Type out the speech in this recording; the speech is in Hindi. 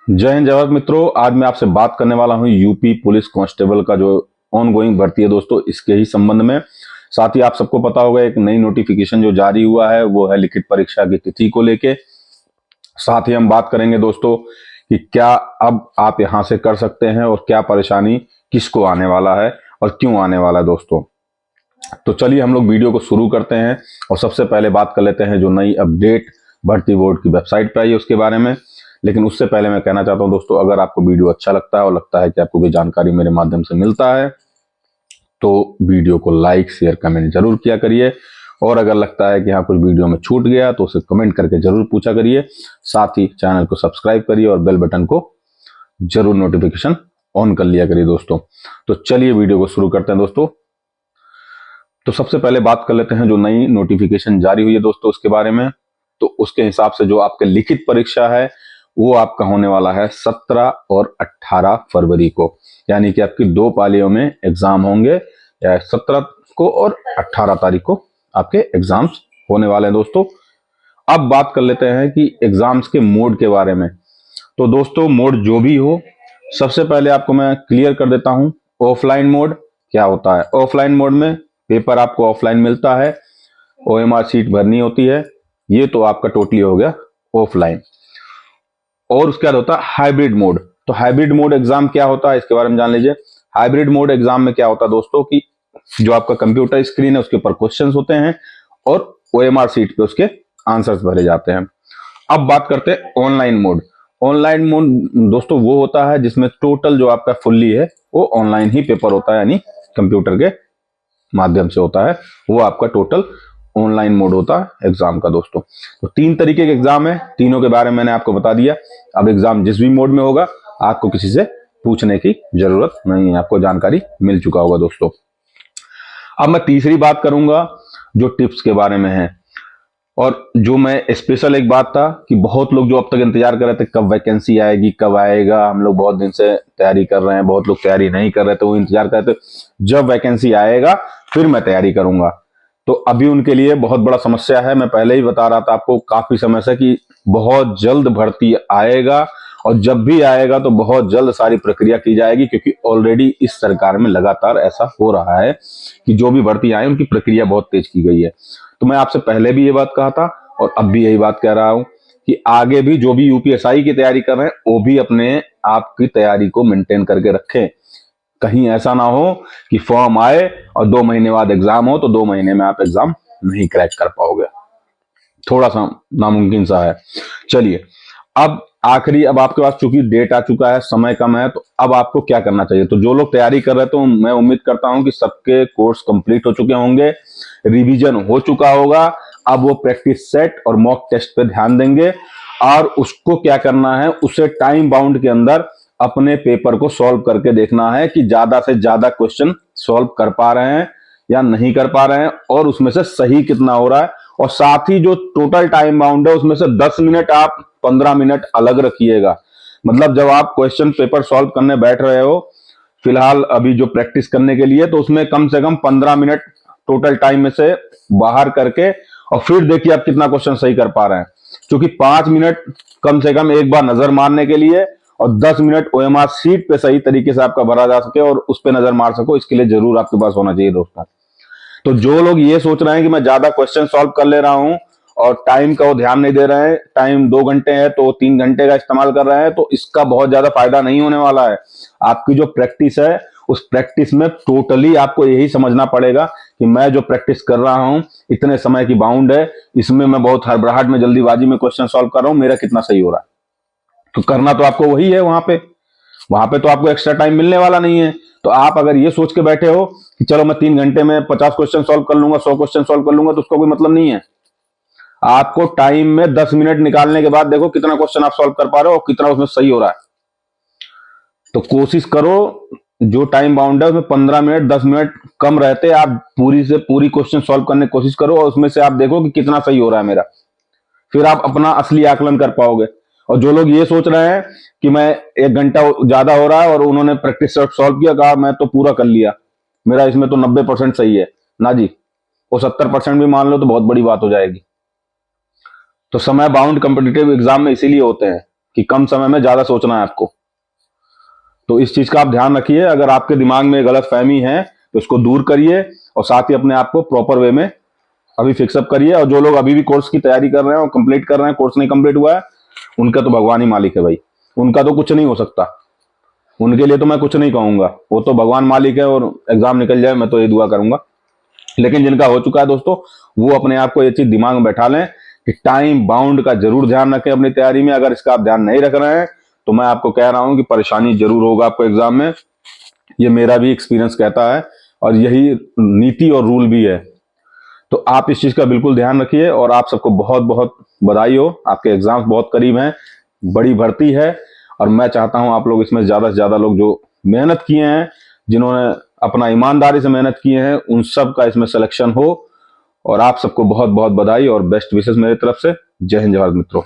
जय हिंद, जय भारत मित्रों। आज मैं आपसे बात करने वाला हूं यूपी पुलिस कांस्टेबल का जो ऑन गोइंग भर्ती है दोस्तों, इसके ही संबंध में। साथ ही आप सबको पता होगा एक नई नोटिफिकेशन जो जारी हुआ है वो है लिखित परीक्षा की तिथि को लेके। साथ ही हम बात करेंगे दोस्तों कि क्या अब आप यहां से कर सकते हैं और क्या परेशानी किसको आने वाला है और क्यों आने वाला है दोस्तों। तो चलिए हम लोग वीडियो को शुरू करते हैं और सबसे पहले बात कर लेते हैं जो नई अपडेट भर्ती बोर्ड की वेबसाइट पर आई है उसके बारे में। लेकिन उससे पहले मैं कहना चाहता हूं दोस्तों, अगर आपको वीडियो अच्छा लगता है और लगता है कि आपको कोई जानकारी मेरे माध्यम से मिलता है तो वीडियो को लाइक शेयर कमेंट जरूर किया करिए। और अगर लगता है कि हाँ कुछ वीडियो में छूट गया तो उसे कमेंट करके जरूर पूछा करिए। साथ ही चैनल को सब्सक्राइब करिए और बेल बटन को जरूर नोटिफिकेशन ऑन कर लिया करिए दोस्तों। तो चलिए वीडियो को शुरू करते हैं दोस्तों। तो सबसे पहले बात कर लेते हैं जो नई नोटिफिकेशन जारी हुई है दोस्तों उसके बारे में। तो उसके हिसाब से जो आपके लिखित परीक्षा है वो आपका होने वाला है 17 और 18 फरवरी को, यानी कि आपकी दो पालियों में एग्जाम होंगे। 17 को और 18 तारीख को आपके एग्जाम्स होने वाले हैं दोस्तों। अब बात कर लेते हैं कि एग्जाम्स के मोड के बारे में। तो दोस्तों मोड जो भी हो, सबसे पहले आपको मैं क्लियर कर देता हूं ऑफलाइन मोड क्या होता है। ऑफलाइन मोड में पेपर आपको ऑफलाइन मिलता है, ओएमआर सीट भरनी होती है, ये तो आपका टोटली हो गया ऑफलाइन। और उसके बाद होता है हाइब्रिड मोड। तो हाइब्रिड मोड एग्जाम क्या होता है इसके बारे में जान लीजिए। हाइब्रिड मोड एग्जाम में क्या होता है दोस्तों कि जो आपका कंप्यूटर स्क्रीन है उसके ऊपर क्वेश्चंस होते हैं और ओएमआर सीट पे उसके आंसर्स भरे जाते हैं। अब बात करते हैं ऑनलाइन मोड। ऑनलाइन मोड दोस्तों वो होता है जिसमें टोटल जो आपका फुल्ली है वो ऑनलाइन ही पेपर होता है, यानी कंप्यूटर के माध्यम से होता है। वो आपका टोटल ऑनलाइन मोड होता है एग्जाम का दोस्तों। तो तीन तरीके के एग्जाम है, तीनों के बारे में मैंने आपको बता दिया। अब एग्जाम जिस भी मोड में होगा आपको किसी से पूछने की जरूरत नहीं है, आपको जानकारी मिल चुका होगा दोस्तों। अब मैं तीसरी बात करूंगा जो टिप्स के बारे में है। और जो मैं स्पेशल एक बात था कि बहुत लोग जो अब तक इंतजार कर रहे थे कब वैकेंसी आएगी कब आएगा, हम लोग बहुत दिन से तैयारी कर रहे हैं, बहुत लोग तैयारी नहीं कर रहे थे, वो इंतजार कर रहे थे जब वैकेंसी आएगा फिर मैं तैयारी करूंगा। तो अभी उनके लिए बहुत बड़ा समस्या है। मैं पहले ही बता रहा था आपको काफी समय से कि बहुत जल्द भर्ती आएगा और जब भी आएगा तो बहुत जल्द सारी प्रक्रिया की जाएगी, क्योंकि ऑलरेडी इस सरकार में लगातार ऐसा हो रहा है कि जो भी भर्ती आए उनकी प्रक्रिया बहुत तेज की गई है। तो मैं आपसे पहले भी ये बात कहा था और अब भी यही बात कह रहा हूं कि आगे भी जो भी यूपीएसआई की तैयारी कर रहे हैं वो भी अपने आप की तैयारी को मेंटेन करके रखें। कहीं ऐसा ना हो कि फॉर्म आए और 2 महीने बाद एग्जाम हो तो 2 महीने में आप एग्जाम नहीं क्रैक कर पाओगे, थोड़ा सा नामुमकिन सा है। चलिए अब आखिरी, अब आपके पास चूंकि डेट आ चुका है, समय कम है, तो अब आपको क्या करना चाहिए। तो जो लोग तैयारी कर रहे थे तो मैं उम्मीद करता हूं कि सबके कोर्स कंप्लीट हो चुके होंगे, रिवीजन हो चुका होगा। अब वो प्रैक्टिस सेट और मॉक टेस्ट पे ध्यान देंगे और उसको क्या करना है, उसे टाइम बाउंड के अंदर अपने पेपर को सॉल्व करके देखना है कि ज्यादा से ज्यादा क्वेश्चन सॉल्व कर पा रहे हैं या नहीं कर पा रहे हैं और उसमें से सही कितना हो रहा है। और साथ ही जो टोटल टाइम बाउंड है उसमें से 10 मिनट आप 15 मिनट अलग रखिएगा। मतलब जब आप क्वेश्चन पेपर सॉल्व करने बैठ रहे हो फिलहाल अभी जो प्रैक्टिस करने के लिए, तो उसमें कम से कम 15 मिनट टोटल टाइम में से बाहर करके और फिर देखिए आप कितना क्वेश्चन सही कर पा रहे हैं। क्योंकि 5 मिनट कम से कम एक बार नजर मारने के लिए और 10 मिनट ओएमआर सीट पे सही तरीके से आपका भरा जा सके और उस पर नजर मार सको, इसके लिए जरूर आपके पास होना चाहिए दोस्तों। तो जो लोग ये सोच रहे हैं कि मैं ज्यादा क्वेश्चन सॉल्व कर ले रहा हूं और टाइम का वो ध्यान नहीं दे रहे हैं, टाइम 2 घंटे है तो 3 घंटे का इस्तेमाल कर रहे हैं, तो इसका बहुत ज्यादा फायदा नहीं होने वाला है। आपकी जो प्रैक्टिस है उस प्रैक्टिस में टोटली आपको यही समझना पड़ेगा कि मैं जो प्रैक्टिस कर रहा हूं इतने समय की बाउंड है, इसमें मैं बहुत हड़बड़ाहट में जल्दीबाजी में क्वेश्चन सॉल्व कर रहा हूं, मेरा कितना सही हो रहा है। तो करना तो आपको वही है, वहां पे तो आपको एक्स्ट्रा टाइम मिलने वाला नहीं है। तो आप अगर ये सोच के बैठे हो कि चलो मैं 3 घंटे में 50 क्वेश्चन सॉल्व कर लूंगा, 100 क्वेश्चन सॉल्व कर लूंगा, तो उसका कोई मतलब नहीं है। आपको टाइम में 10 मिनट निकालने के बाद देखो कितना क्वेश्चन आप सॉल्व कर पा रहे हो और कितना उसमें सही हो रहा है। तो कोशिश करो जो टाइम बाउंड है उसमें 15 मिनट 10 मिनट कम रहते आप पूरी से पूरी क्वेश्चन सॉल्व करने की कोशिश करो और उसमें से आप देखो कि कितना सही हो रहा है मेरा, फिर आप अपना असली आकलन कर पाओगे। और जो लोग ये सोच रहे हैं कि मैं 1 घंटा ज्यादा हो रहा है और उन्होंने प्रैक्टिस सॉल्व किया, कहा मैं तो पूरा कर लिया, मेरा इसमें तो 90% सही है, ना जी, वो 70% भी मान लो तो बहुत बड़ी बात हो जाएगी। तो समय बाउंड कॉम्पिटिटिव एग्जाम में इसीलिए होते हैं। कि कम समय में ज्यादा सोचना है आपको। तो इस चीज का आप ध्यान रखिए। अगर आपके दिमाग में गलत फहमी है तो उसको दूर करिए और साथ ही अपने आप को प्रॉपर वे में अभी फिक्सअप करिए। और जो लोग अभी भी कोर्स की तैयारी कर रहे हैं और कंप्लीट कर रहे हैं, कोर्स नहीं कंप्लीट हुआ है, उनका तो भगवान ही मालिक है भाई, उनका तो कुछ नहीं हो सकता। उनके लिए तो मैं कुछ नहीं कहूंगा, वो तो भगवान मालिक है और एग्जाम निकल जाए मैं तो ये दुआ करूंगा। लेकिन जिनका हो चुका है दोस्तों, वो अपने आप को ये चीज दिमाग में बैठा लें कि टाइम बाउंड का जरूर ध्यान रखें अपनी तैयारी में। अगर इसका आप ध्यान नहीं रख रहे हैं तो मैं आपको कह रहा हूं कि परेशानी जरूर होगा आपको एग्जाम में। ये मेरा भी एक्सपीरियंस कहता है और यही नीति और रूल भी है। तो आप इस चीज का बिल्कुल ध्यान रखिए। और आप सबको बहुत बहुत बधाई हो, आपके एग्जाम्स बहुत करीब हैं, बड़ी भर्ती है। और मैं चाहता हूं आप लोग इसमें ज्यादा से ज्यादा लोग जो मेहनत किए हैं, जिन्होंने अपना ईमानदारी से मेहनत किए हैं, उन सब का इसमें सिलेक्शन हो। और आप सबको बहुत बहुत बधाई और बेस्ट विशेष मेरी तरफ से। जय हिंद, जय भारत मित्रों।